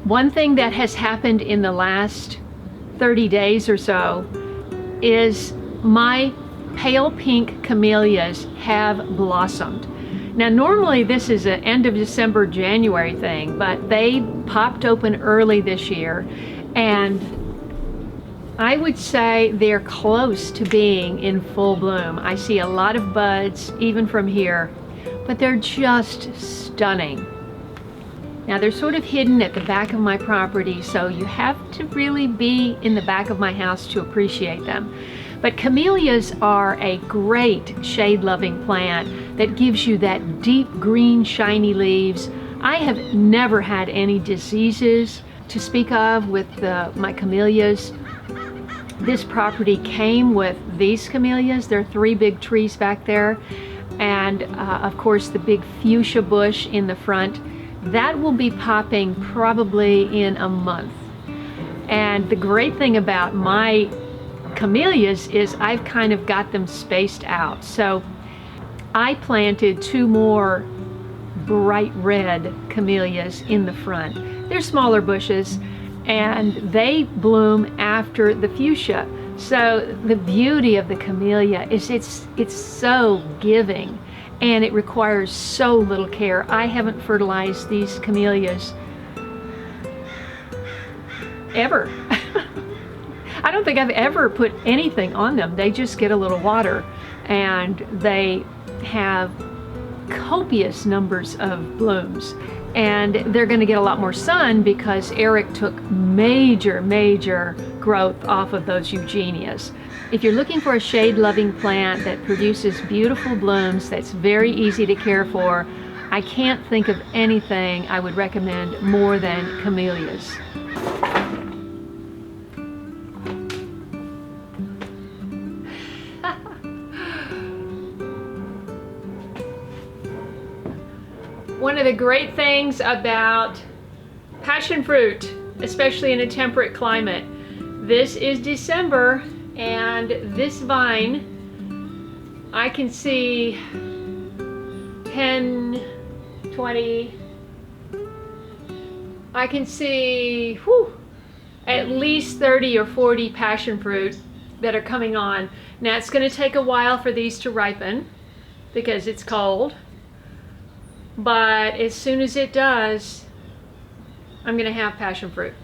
One thing that has happened in the last 30 days or so is my pale pink camellias have blossomed. Now normally this is an end of December, January thing, but they popped open early this year, and I would say they're close to being in full bloom. I see a lot of buds even from here, but they're just stunning. Now they're sort of hidden at the back of my property, so you have to really be in the back of my house to appreciate them. But camellias are a great shade-loving plant that gives you that deep green, shiny leaves. I have never had any diseases to speak of with my camellias. This property came with these camellias. There are 3 big trees back there, and of course the big fuchsia bush in the front. That will be popping probably in a month. And the great thing about my camellias is I've kind of got them spaced out. So I planted 2 more bright red camellias in the front. They're smaller bushes and they bloom after the fuchsia. So the beauty of the camellia is it's so giving, and it requires so little care. I haven't fertilized these camellias ever. I don't think I've ever put anything on them. They just get a little water, and they have copious numbers of blooms. And they're going to get a lot more sun because Eric took major growth off of those Eugenias. If you're looking for a shade-loving plant that produces beautiful blooms that's very easy to care for, I can't think of anything I would recommend more than camellias. One of the great things about passion fruit, especially in a temperate climate, this is December, and this vine, I can see 10, 20, I can see at least 30 or 40 passion fruit that are coming on. Now it's going to take a while for these to ripen because it's cold, but as soon as it does, I'm going to have passion fruit.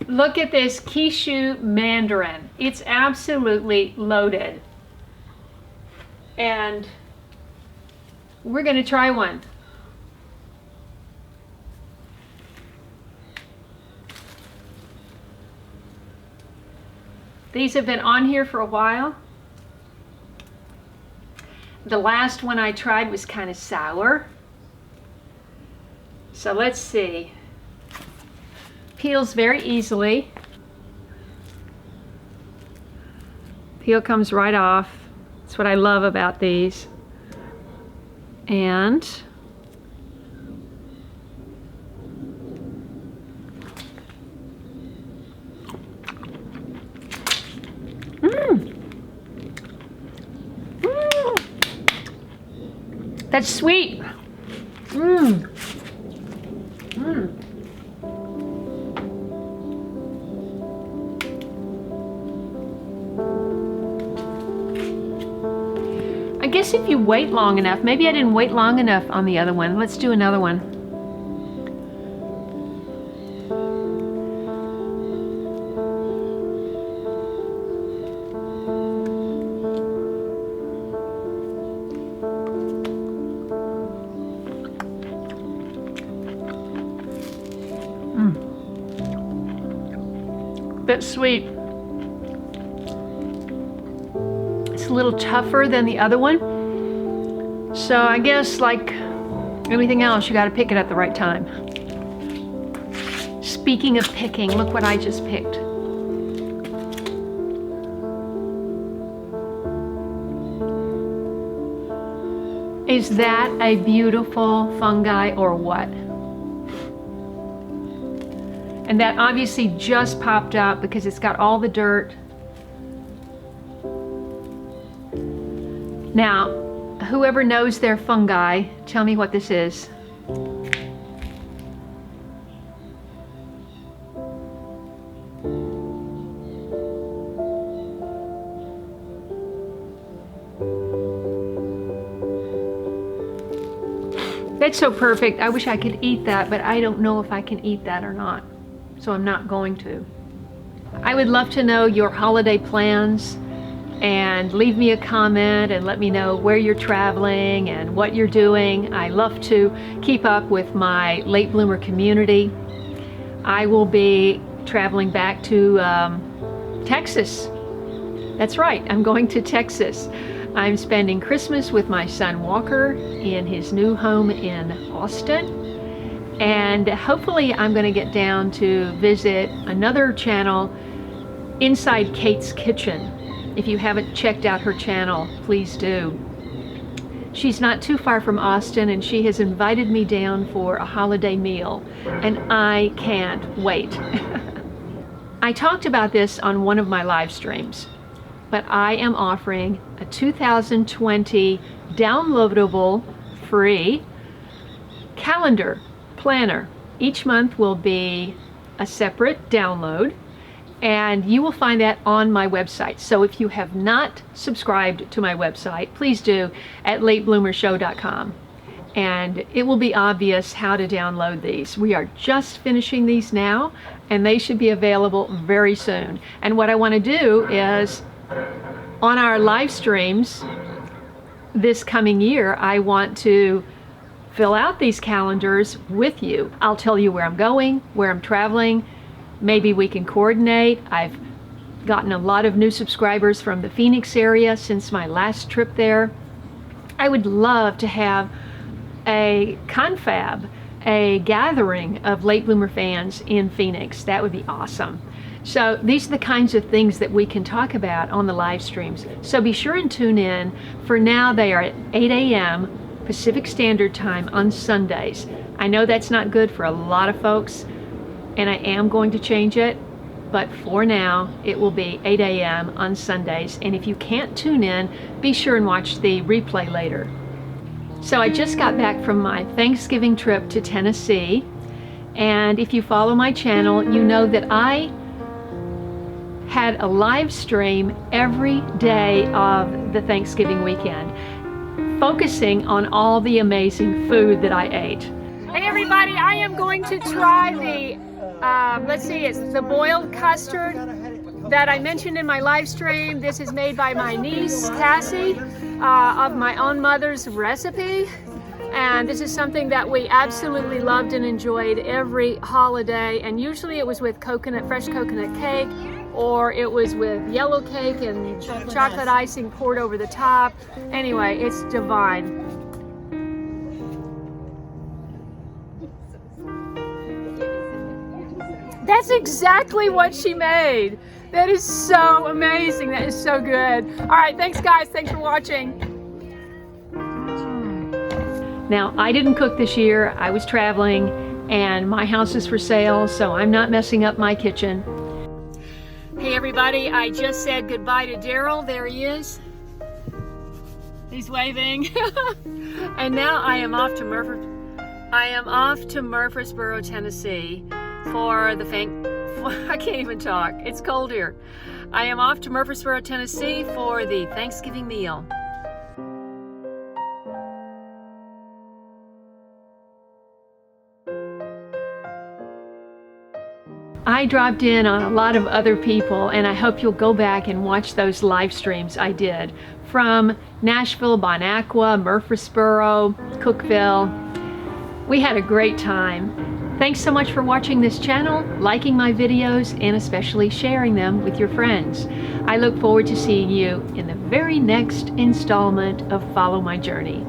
Look at this Kishu mandarin. It's absolutely loaded. And we're going to try one. These have been on here for a while. The last one I tried was kind of sour. So let's see. Peels very easily. Peel comes right off. That's what I love about these. And that's sweet. I guess if you wait long enough, maybe I didn't wait long enough on the other one. Let's do another one. Bit sweet. It's a little tougher than the other one. So I guess like everything else, you got to pick it at the right time. Speaking of picking, look what I just picked. Is that a beautiful fungi or what? And that obviously just popped up because it's got all the dirt. Now, whoever knows their fungi, tell me what this is. That's so perfect. I wish I could eat that, but I don't know if I can eat that or not. So I'm not going to. I would love to know your holiday plans, and leave me a comment and let me know where you're traveling and what you're doing. I love to keep up with my late bloomer community. I will be traveling back to Texas. That's right, I'm going to Texas. I'm spending Christmas with my son Walker in his new home in Austin. And hopefully I'm going to get down to visit another channel, Inside Kate's Kitchen. If you haven't checked out her channel, please do. She's not too far from Austin, and she has invited me down for a holiday meal, and I can't wait. I talked about this on one of my live streams, but I am offering a 2020 downloadable free calendar planner. Each month will be a separate download, and you will find that on my website. So if you have not subscribed to my website, please do at latebloomershow.com. And it will be obvious how to download these. We are just finishing these now, and they should be available very soon. And what I want to do is, on our live streams this coming year, I want to fill out these calendars with you. I'll tell you where I'm going, where I'm traveling. Maybe we can coordinate. I've gotten a lot of new subscribers from the Phoenix area since my last trip there. I would love to have a confab, a gathering of late bloomer fans in Phoenix. That would be awesome. So these are the kinds of things that we can talk about on the live streams. So be sure and tune in. For now, they are at 8 a.m. Pacific Standard Time on Sundays. I know that's not good for a lot of folks, and I am going to change it, but for now it will be 8 a.m. on Sundays. And if you can't tune in, be sure and watch the replay later. So I just got back from my Thanksgiving trip to Tennessee, and if you follow my channel, you know that I had a live stream every day of the Thanksgiving weekend, focusing on all the amazing food that I ate. Hey everybody, I am going to try the let's see, it's the boiled custard that I mentioned in my live stream. This is made by my niece, Cassie, of my own mother's recipe. And this is something that we absolutely loved and enjoyed every holiday. And usually it was with fresh coconut cake, or it was with yellow cake and chocolate icing poured over the top. Anyway, it's divine. That's exactly what she made. That is so amazing. That is so good. All right, thanks guys. Thanks for watching. Now, I didn't cook this year. I was traveling, and my house is for sale, so I'm not messing up my kitchen. Hey everybody, I just said goodbye to Daryl. There he is. He's waving. And now I am off to Murfreesboro, Tennessee for the I can't even talk. It's cold here. I am off to Murfreesboro, Tennessee for the Thanksgiving meal. I dropped in on a lot of other people, and I hope you'll go back and watch those live streams I did from Nashville, Bon Aqua, Murfreesboro, Cookeville. We had a great time. Thanks so much for watching this channel, liking my videos, and especially sharing them with your friends. I look forward to seeing you in the very next installment of Follow My Journey.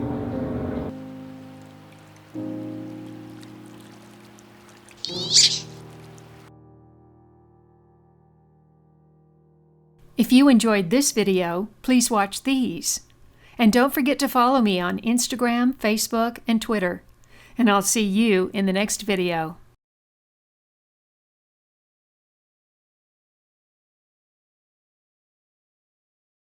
If you enjoyed this video, please watch these. And don't forget to follow me on Instagram, Facebook, and Twitter. And I'll see you in the next video.